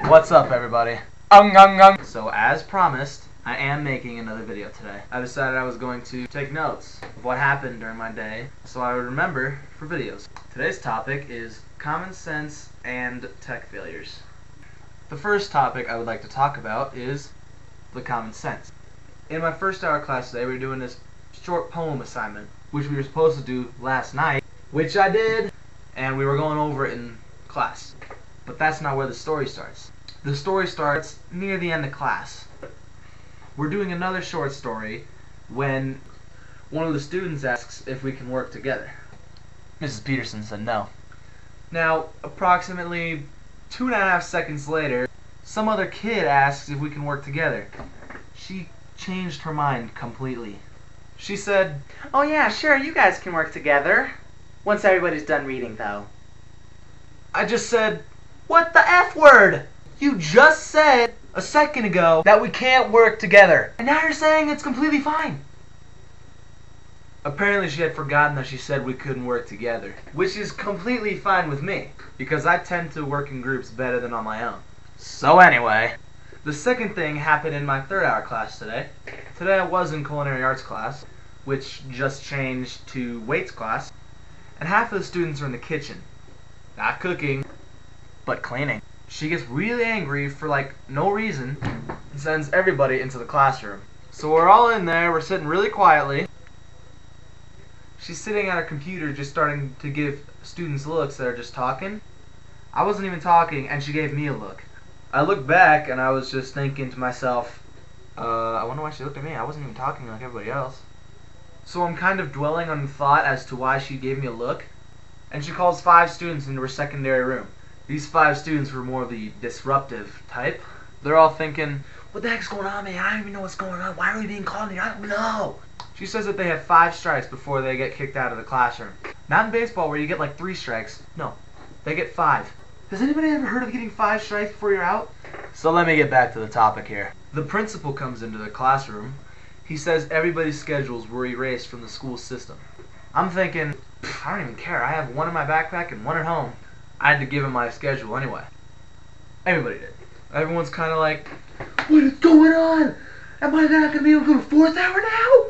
What's up, everybody? So, as promised, I am making another video today. I decided I was going to take notes of what happened during my day so I would remember for videos. Today's topic is common sense and tech failures. The first topic I would like to talk about is the common sense. In my first hour class today, we were doing this short poem assignment, which we were supposed to do last night, which I did, and we were going over it in class. But that's not where the story starts. The story starts near the end of class. We're doing another short story when one of the students asks if we can work together. Mrs. Peterson said no. Now, approximately 2.5 seconds later, some other kid asks if we can work together. She changed her mind completely. She said, "Oh yeah, sure, you guys can work together. Once everybody's done reading, though." I just said, what the F word? You just said a second ago that we can't work together, and now you're saying it's completely fine. Apparently she had forgotten that she said we couldn't work together, which is completely fine with me, because I tend to work in groups better than on my own. So anyway, the second thing happened in my third hour class today. Today I was in culinary arts class, which just changed to weights class, and half of the students are in the kitchen. Not cooking, but cleaning. She gets really angry for like no reason and sends everybody into the classroom. So we're all in there, we're sitting really quietly. She's sitting at her computer just starting to give students looks that are just talking. I wasn't even talking and she gave me a look. I looked back and I was just thinking to myself, I wonder why she looked at me. I wasn't even talking like everybody else. So I'm kind of dwelling on the thought as to why she gave me a look. And she calls 5 students into her secondary room. These 5 students were more of the disruptive type. They're all thinking, what the heck's going on, man? I don't even know what's going on. Why are we being called here? I don't know. She says that they have 5 strikes before they get kicked out of the classroom. Not in baseball where you get like 3 strikes. No, they get 5. Has anybody ever heard of getting 5 strikes before you're out? So let me get back to the topic here. The principal comes into the classroom. He says everybody's schedules were erased from the school system. I'm thinking, I don't even care. I have one in my backpack and one at home. I had to give him my schedule anyway. Everybody did. Everyone's kind of like, what is going on? Am I not going to be able to go to 4th hour now?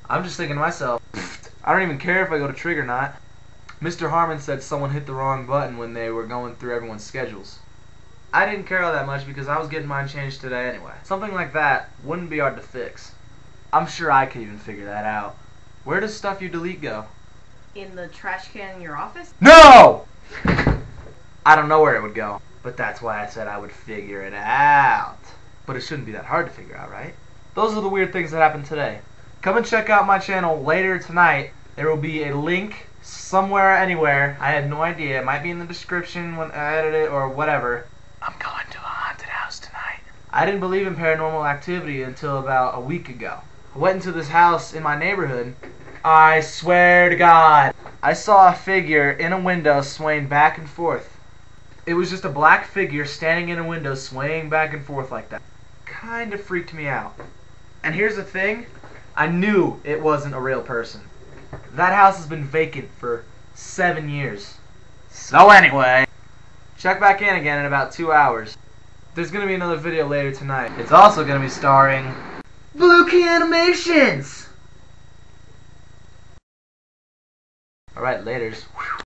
I'm just thinking to myself, I don't even care if I go to trig or not. Mr. Harmon said someone hit the wrong button when they were going through everyone's schedules. I didn't care all that much because I was getting mine changed today anyway. Something like that wouldn't be hard to fix. I'm sure I could even figure that out. Where does stuff you delete go? In the trash can in your office? No! I don't know where it would go, but that's why I said I would figure it out. But it shouldn't be that hard to figure out, right? Those are the weird things that happened today. Come and check out my channel later tonight. There will be a link somewhere, anywhere. I had no idea. It might be in the description when I edit it or whatever. I'm going to a haunted house tonight. I didn't believe in paranormal activity until about a week ago. I went into this house in my neighborhood. I swear to God, I saw a figure in a window swaying back and forth. It was just a black figure standing in a window swaying back and forth like that. Kind of freaked me out. And here's the thing, I knew it wasn't a real person. That house has been vacant for 7 years. So anyway, check back in again in about 2 hours. There's going to be another video later tonight. It's also going to be starring Blue Key Animations! Alright, laters.